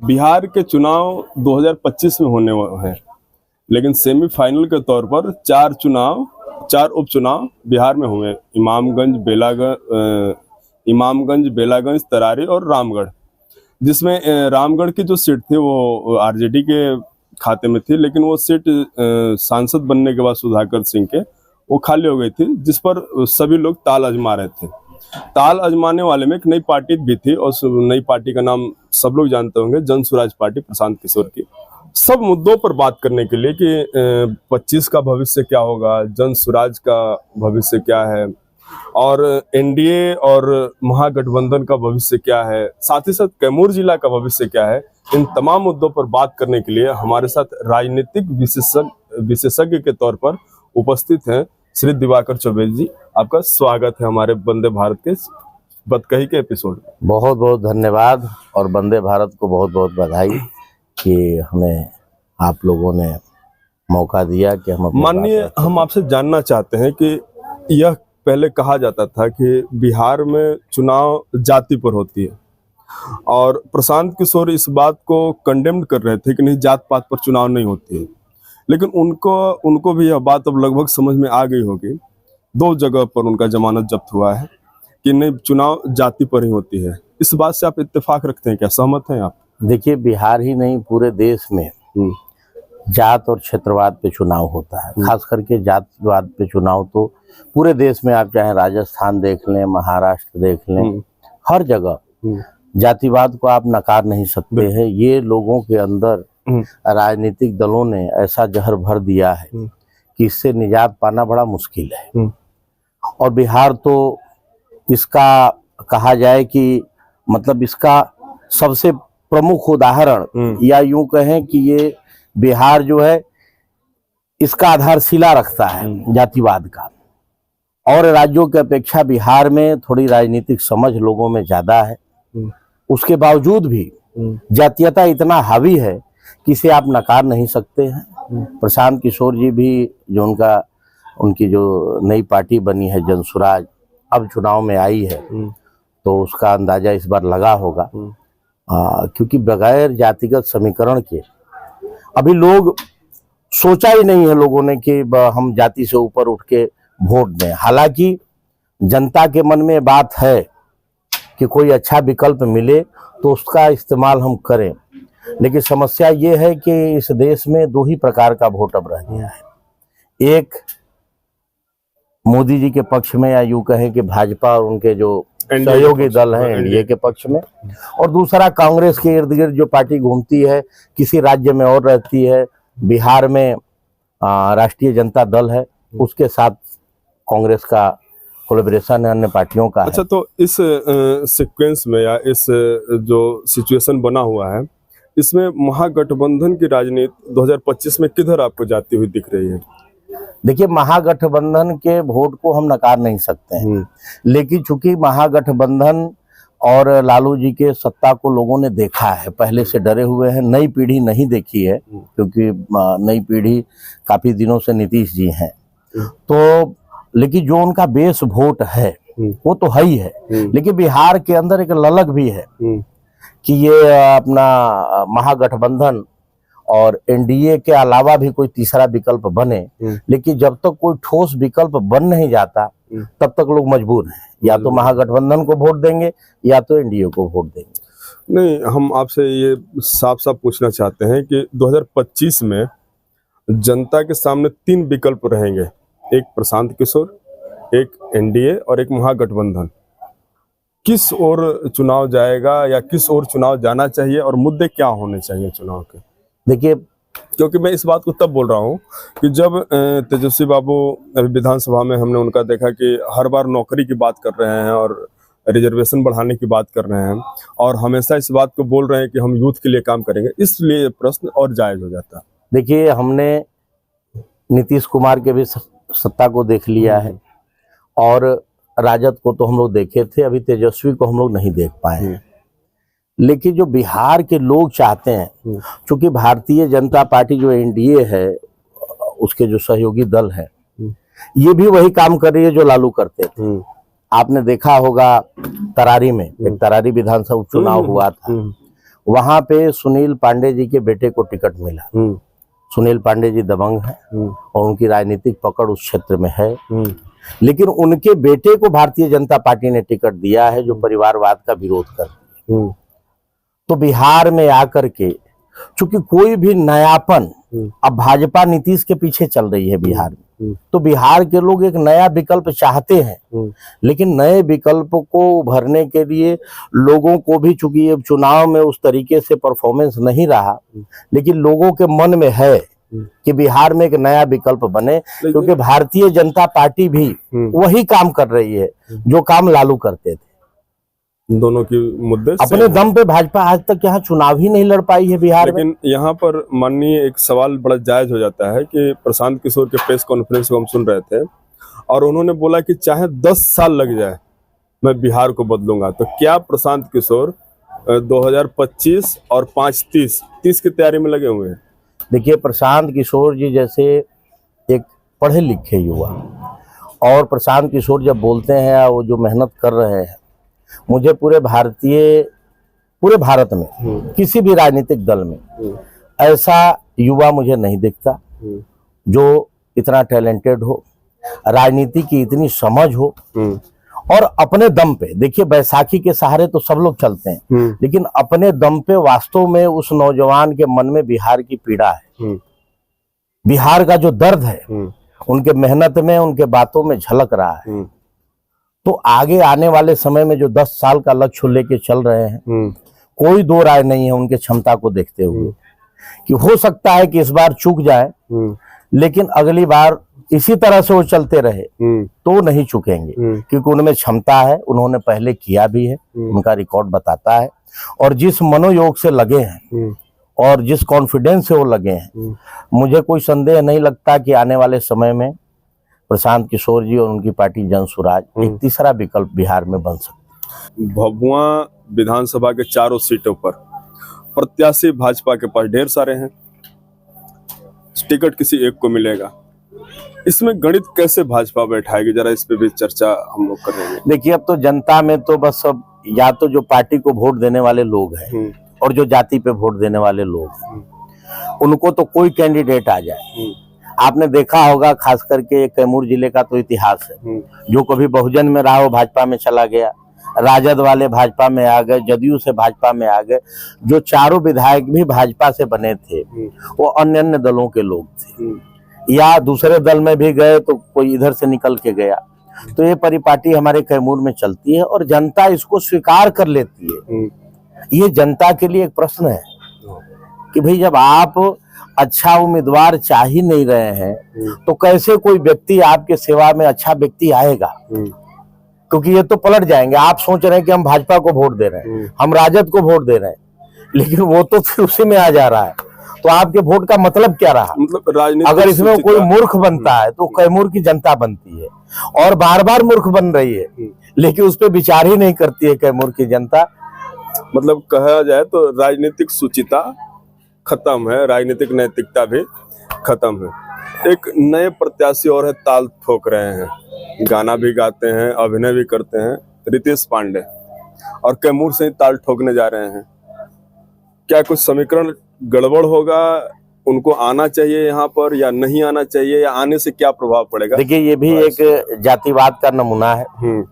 बिहार के चुनाव 2025 में होने हैं, लेकिन सेमीफाइनल के तौर पर चार उपचुनाव बिहार में हुए। इमामगंज, बेलागंज, तरारी और रामगढ़। जिसमें रामगढ़ की जो सीट थी वो आरजेडी के खाते में थी, लेकिन वो सीट सांसद बनने के बाद सुधाकर सिंह के वो खाली हो गई थी, जिस पर सभी लोग ताल आजमा रहे थे। ताल आजमाने वाले में एक नई पार्टी भी थी, और नई पार्टी का नाम सब लोग जानते होंगे, जन स्वराज पार्टी, प्रशांत किशोर की। सब मुद्दों पर बात करने के लिए कि 25 का भविष्य क्या होगा, जन स्वराज का भविष्य क्या है, और एनडीए और महागठबंधन का भविष्य क्या है, साथ ही साथ कैमूर जिला का भविष्य क्या है, इन तमाम मुद्दों पर बात करने के लिए हमारे साथ राजनीतिक विशेषज्ञ के तौर पर उपस्थित हैं श्री दिवाकर चौबे जी। आपका स्वागत है हमारे वंदे भारत के बतकही के एपिसोड में। बहुत बहुत धन्यवाद, और वंदे भारत को बहुत बहुत बधाई कि हमें आप लोगों ने मौका दिया कि हम माननीय, हम आपसे जानना चाहते हैं कि यह पहले कहा जाता था कि बिहार में चुनाव जाति पर होती है, और प्रशांत किशोर इस बात को कंडेम्ड कर रहे थे कि नहीं, जात पात पर चुनाव नहीं होती है, लेकिन उनको भी यह बात अब लगभग समझ में आ गई होगी। 2 जगह पर उनका जमानत जब्त हुआ है कि नहीं, चुनाव जाति पर ही होती है। इस बात से आप इत्तेफाक रखते हैं क्या, सहमत हैं आप? देखिए, बिहार ही नहीं पूरे देश में जात और क्षेत्रवाद पे चुनाव होता है। खास करके जातिवाद पे चुनाव तो पूरे देश में, आप चाहे राजस्थान देख लें, महाराष्ट्र देख लें, हर जगह जातिवाद को आप नकार नहीं सकते हैं। ये लोगों के अंदर राजनीतिक दलों ने ऐसा जहर भर दिया है कि इससे निजात पाना बड़ा मुश्किल है। और बिहार तो इसका कहा जाए कि मतलब इसका सबसे प्रमुख उदाहरण, या यूं कहें कि ये बिहार जो है इसका आधारशिला रखता है जातिवाद का। और राज्यों की अपेक्षा बिहार में थोड़ी राजनीतिक समझ लोगों में ज्यादा है। उसके बावजूद भी जातीयता इतना हावी है कि इसे आप नकार नहीं सकते हैं। प्रशांत किशोर जी भी, जो उनकी जो नई पार्टी बनी है जन स्वराज, अब चुनाव में आई है, तो उसका अंदाजा इस बार लगा होगा। क्योंकि बगैर जातिगत समीकरण के अभी लोग सोचा ही नहीं है लोगों ने कि हम जाति से ऊपर उठ के वोट दें। हालांकि जनता के मन में बात है कि कोई अच्छा विकल्प मिले तो उसका इस्तेमाल हम करें, लेकिन समस्या ये है कि इस देश में 2 ही प्रकार का वोट अब रह गया है। एक मोदी जी के पक्ष में, या यूं कहें कि भाजपा और उनके जो सहयोगी दल हैं एनडीए के पक्ष में, और दूसरा कांग्रेस के इर्द गिर्द जो पार्टी घूमती है, किसी राज्य में और रहती है। बिहार में राष्ट्रीय जनता दल है, उसके साथ कांग्रेस का कोलैबोरेशन है, अन्य पार्टियों का। अच्छा, तो इस सीक्वेंस में, या इस जो सिचुएशन बना हुआ है, इसमें महागठबंधन की राजनीति 2025 में किधर आपको जाती हुई दिख रही है? देखिए, महागठबंधन के वोट को हम नकार नहीं सकते हैं, लेकिन चूंकि महागठबंधन और लालू जी के सत्ता को लोगों ने देखा है, पहले से डरे हुए हैं। नई पीढ़ी नहीं देखी है, क्योंकि नई पीढ़ी काफी दिनों से नीतीश जी हैं, तो लेकिन जो उनका बेस वोट है वो तो है ही है। लेकिन बिहार के अंदर एक ललक भी है कि ये अपना महागठबंधन और एनडीए के अलावा भी कोई तीसरा विकल्प बने। लेकिन जब तक कोई ठोस विकल्प बन नहीं जाता, तब तक लोग मजबूर हैं, या तो महागठबंधन को वोट देंगे या तो एनडीए को वोट देंगे। नहीं, हम आपसे ये साफ साफ पूछना चाहते हैं कि 2025 में जनता के सामने 3 विकल्प रहेंगे, एक प्रशांत किशोर, एक एनडीए और एक महागठबंधन। किस ओर चुनाव जाएगा, या किस ओर चुनाव जाना चाहिए, और मुद्दे क्या होने चाहिए चुनाव के? देखिए, क्योंकि मैं इस बात को तब बोल रहा हूँ कि जब तेजस्वी बाबू अभी विधानसभा में हमने उनका देखा कि हर बार नौकरी की बात कर रहे हैं और रिजर्वेशन बढ़ाने की बात कर रहे हैं, और हमेशा इस बात को बोल रहे हैं कि हम यूथ के लिए काम करेंगे, इसलिए प्रश्न और जायज हो जाता है। देखिए, हमने नीतीश कुमार के भी सत्ता को देख लिया है, और राजद को तो हम लोग देखे थे, अभी तेजस्वी को हम लोग नहीं देख पाए हैं। लेकिन जो बिहार के लोग चाहते हैं, चूंकि भारतीय जनता पार्टी जो एनडीए है, उसके जो सहयोगी दल है, ये भी वही काम कर रही है जो लालू करते थे। आपने देखा होगा तरारी में, एक तरारी विधानसभा उपचुनाव हुआ था, वहां पे सुनील पांडे जी के बेटे को टिकट मिला। सुनील पांडे जी दबंग हैं और उनकी राजनीतिक पकड़ उस क्षेत्र में है, लेकिन उनके बेटे को भारतीय जनता पार्टी ने टिकट दिया है जो परिवारवाद का विरोध करती है। तो बिहार में आकर के चूंकि कोई भी नयापन, अब भाजपा नीतीश के पीछे चल रही है बिहार में, तो बिहार के लोग एक नया विकल्प चाहते हैं, लेकिन नए विकल्प को उभरने के लिए लोगों को भी, चूंकि अब चुनाव में उस तरीके से परफॉर्मेंस नहीं रहा, लेकिन लोगों के मन में है कि बिहार में एक नया विकल्प बने, क्योंकि भारतीय जनता पार्टी भी वही काम कर रही है जो काम लालू करते थे। दोनों के मुद्दे अपने दम पे भाजपा आज तक यहाँ चुनाव ही नहीं लड़ पाई है बिहार में। लेकिन यहाँ पर माननीय एक सवाल बड़ा जायज हो जाता है कि प्रशांत किशोर के प्रेस कॉन्फ्रेंस को हम सुन रहे थे और उन्होंने बोला कि चाहे 10 साल लग जाए मैं बिहार को बदलूंगा। तो क्या प्रशांत किशोर 2025 और 5-30 की तैयारी में लगे हुए हैं? देखिए, प्रशांत किशोर जी जैसे एक पढ़े लिखे युवा, और प्रशांत किशोर जब बोलते हैं वो जो मेहनत कर रहे हैं, मुझे पूरे भारत में किसी भी राजनीतिक दल में ऐसा युवा मुझे नहीं दिखता जो इतना टैलेंटेड हो, राजनीति की इतनी समझ हो और अपने दम पे, देखिए बैसाखी के सहारे तो सब लोग चलते हैं, लेकिन अपने दम पे वास्तव में उस नौजवान के मन में बिहार की पीड़ा है, बिहार का जो दर्द है उनके मेहनत में, उनके बातों में झलक रहा है। तो आगे आने वाले समय में जो 10 साल का लक्ष्य लेके चल रहे हैं, कोई दो राय नहीं है उनके क्षमता को देखते हुए कि हो सकता है कि इस बार चूक जाए, लेकिन अगली बार इसी तरह से वो चलते रहे तो नहीं चुकेंगे, क्योंकि उनमें क्षमता है, उन्होंने पहले किया भी है, उनका रिकॉर्ड बताता है। और जिस मनोयोग से लगे हैं और जिस कॉन्फिडेंस से वो लगे हैं, मुझे कोई संदेह नहीं लगता कि आने वाले समय में प्रशांत किशोर जी और उनकी पार्टी जनसुराज एक तीसरा विकल्प बिहार में बन सकती है। भभुआ विधानसभा के चारों सीटों पर प्रत्याशी भाजपा के पास ढेर सारे हैं, टिकट किसी एक को मिलेगा। इसमें गणित कैसे भाजपा बैठाएगी, जरा इस पे भी चर्चा हम लोग करेंगे। देखिए, अब तो जनता में तो बस अब या तो जो पार्टी को वोट देने वाले लोग हैं और जो जाति पे वोट देने वाले लोग हैं, उनको तो कोई कैंडिडेट आ जाए। आपने देखा होगा, खास करके कैमूर जिले का तो इतिहास है, जो कभी बहुजन में रहा वो भाजपा में चला गया, राजद वाले भाजपा में आ गए, जदयू से भाजपा में आ गए, जो चारों विधायक भी भाजपा से बने थे वो अन्य अन्य दलों के लोग थे, या दूसरे दल में भी गए तो कोई इधर से निकल के गया। तो ये परिपाटी हमारे कैमूर में चलती है और जनता इसको स्वीकार कर लेती है। ये जनता के लिए एक प्रश्न है कि भाई जब आप अच्छा उम्मीदवार चाह ही नहीं रहे हैं तो कैसे कोई व्यक्ति आपके सेवा में अच्छा व्यक्ति आएगा, क्योंकि ये तो पलट जाएंगे। आप सोच रहे हैं कि हम भाजपा को वोट दे रहे हैं, हम राजद को वोट दे रहे हैं, लेकिन वो तो फिर उसी में आ जा रहा है, तो आपके वोट का मतलब क्या रहा? मतलब राजनीति अगर इसमें कोई मूर्ख बनता है तो कैमूर की जनता बनती है और बार बार मूर्ख बन रही है, लेकिन उस पर विचार ही नहीं करती है कैमूर की जनता। मतलब कहा जाए तो राजनीतिक सुचिता खत्म है, राजनीतिक नैतिकता भी खत्म है। एक नए प्रत्याशी और है, ताल ठोक रहे हैं, गाना भी गाते हैं, अभिनय भी करते हैं, रितेश पांडे, और कैमूर से ही ताल ठोकने जा रहे हैं। क्या कुछ समीकरण गड़बड़ होगा? उनको आना चाहिए यहाँ पर या नहीं आना चाहिए, या आने से क्या प्रभाव पड़ेगा? देखिए, ये भी एक जातिवाद का नमूना है।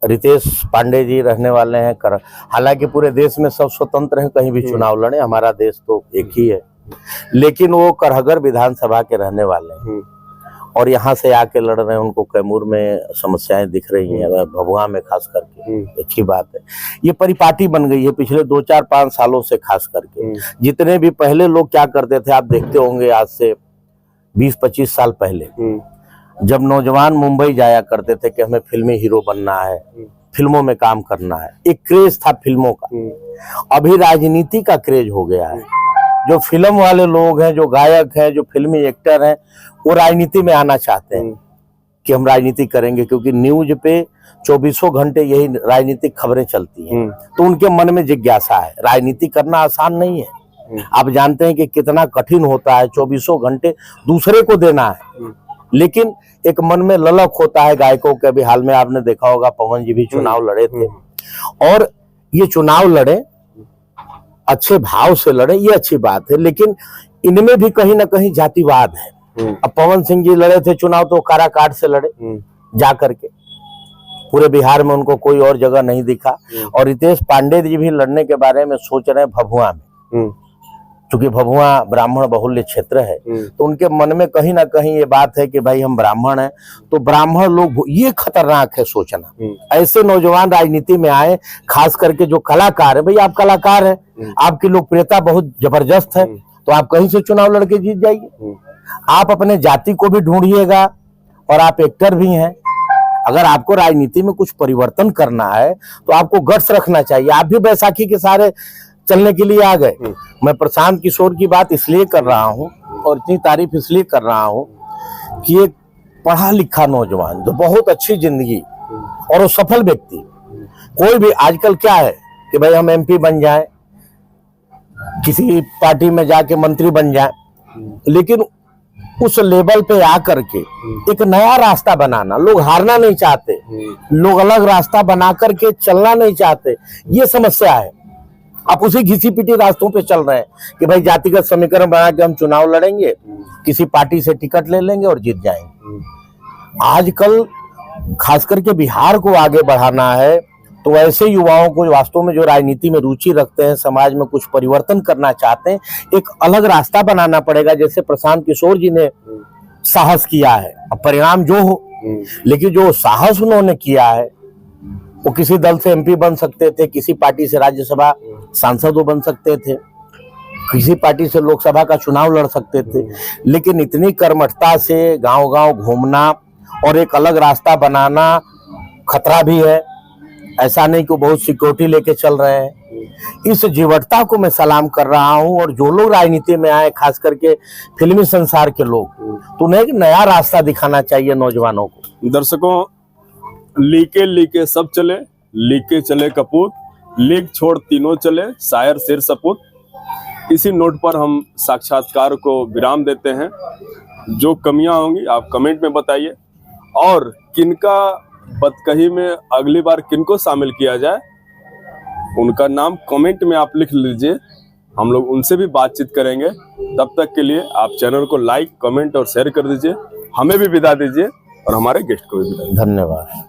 रितेश पांडे जी रहने वाले हैं हालांकि पूरे देश में सब स्वतंत्र हैं, कहीं भी चुनाव लड़े, हमारा देश तो एक ही है, लेकिन वो करहगर विधानसभा के रहने वाले हैं और यहाँ से आके लड़ रहे हैं। उनको कैमूर में समस्याएं दिख रही हैं, भभुआ में खास करके, अच्छी बात है। ये परिपाटी बन गई है पिछले 2-4-5 सालों से, खास करके जितने भी पहले लोग क्या करते थे, आप देखते होंगे आज से 20-25 साल पहले जब नौजवान मुंबई जाया करते थे कि हमें फिल्मी हीरो बनना है, फिल्मों में काम करना है, एक क्रेज था फिल्मों का। अभी राजनीति का क्रेज हो गया है। जो फिल्म वाले लोग हैं, जो गायक हैं, जो फिल्मी एक्टर हैं, वो राजनीति में आना चाहते हैं कि हम राजनीति करेंगे, क्योंकि न्यूज पे 24 घंटे यही राजनीतिक खबरें चलती हैं। तो उनके मन में जिज्ञासा है। राजनीति करना आसान नहीं है, आप जानते हैं कि कितना कठिन होता है, 24 घंटे दूसरे को देना है, लेकिन एक मन में ललक होता है गायकों के। भी हाल में आपने देखा होगा, पवन जी भी चुनाव लड़े थे, और ये चुनाव लड़े अच्छे भाव से लड़े, ये अच्छी बात है, लेकिन इनमें भी कहीं ना कहीं जातिवाद है। अब पवन सिंह जी लड़े थे चुनाव तो काराकाट से लड़े जा करके, पूरे बिहार में उनको कोई और जगह नहीं दिखा। और रितेश पांडे जी भी लड़ने के बारे में सोच रहे हैं भभुआ में, क्योंकि भभुआ ब्राह्मण बहुल्य क्षेत्र है, तो उनके मन में कहीं ना कहीं ये बात है कि भाई हम ब्राह्मण हैं तो ब्राह्मण लोग, ये खतरनाक है सोचना। ऐसे नौजवान राजनीति में आए, खास करके जो कलाकार है, भाई आप कलाकार हैं, आपकी लोकप्रियता बहुत जबरदस्त है, तो आप कहीं से चुनाव लड़के जीत जाइए। आप अपने जाति को भी ढूंढिएगा और आप एक्टर भी हैं। अगर आपको राजनीति में कुछ परिवर्तन करना है तो आपको गट्स रखना चाहिए। आप भी बैसाखी के सारे चलने के लिए आ गए। मैं प्रशांत किशोर की बात इसलिए कर रहा हूं और इतनी तारीफ इसलिए कर रहा हूं कि एक पढ़ा लिखा नौजवान जो बहुत अच्छी जिंदगी और वो सफल व्यक्ति, कोई भी आजकल क्या है कि भाई हम एमपी बन जाएं, किसी पार्टी में जाके मंत्री बन जाएं, लेकिन उस लेवल पे आकर के एक नया रास्ता बनाना, लोग हारना नहीं चाहते, लोग अलग रास्ता बना करके चलना नहीं चाहते, ये समस्या है। आप उसी घिसी पिटी रास्तों पे चल रहे हैं कि भाई जातिगत समीकरण बना के हम चुनाव लड़ेंगे, किसी पार्टी से टिकट ले लेंगे और जीत जाएंगे। आजकल खास करके बिहार को आगे बढ़ाना है तो ऐसे युवाओं को वास्तव में जो राजनीति में रुचि रखते हैं, समाज में कुछ परिवर्तन करना चाहते हैं, एक अलग रास्ता बनाना पड़ेगा। जैसे प्रशांत किशोर जी ने साहस किया है, अब परिणाम जो हो, लेकिन जो साहस उन्होंने किया है, वो किसी दल से एमपी बन सकते थे, किसी पार्टी से राज्यसभा सांसद वो बन सकते थे, किसी पार्टी से लोकसभा का चुनाव लड़ सकते थे, लेकिन इतनी कर्मठता से गांव-गांव घूमना और एक अलग रास्ता बनाना खतरा भी है। ऐसा नहीं कि बहुत सिक्योरिटी लेके चल रहे हैं। इस जीवटता को मैं सलाम कर रहा हूं। और जो लोग राजनीति में आए, खास करके फिल्मी संसार के लोग, तो उन्हें एक नया रास्ता दिखाना चाहिए नौजवानों को। दर्शकों, लीके सब चले, लीके चले कपूत, लीक छोड़ तीनों चले, शायर शेर सपूत। इसी नोट पर हम साक्षात्कार को विराम देते हैं। जो कमियां होंगी आप कमेंट में बताइए, और किनका बदकही में अगली बार किनको शामिल किया जाए उनका नाम कमेंट में आप लिख लीजिए, हम लोग उनसे भी बातचीत करेंगे। तब तक के लिए आप चैनल को लाइक, कमेंट और शेयर कर दीजिए। हमें भी विदा दीजिए और हमारे गेस्ट को भी विदा दीजिए। धन्यवाद।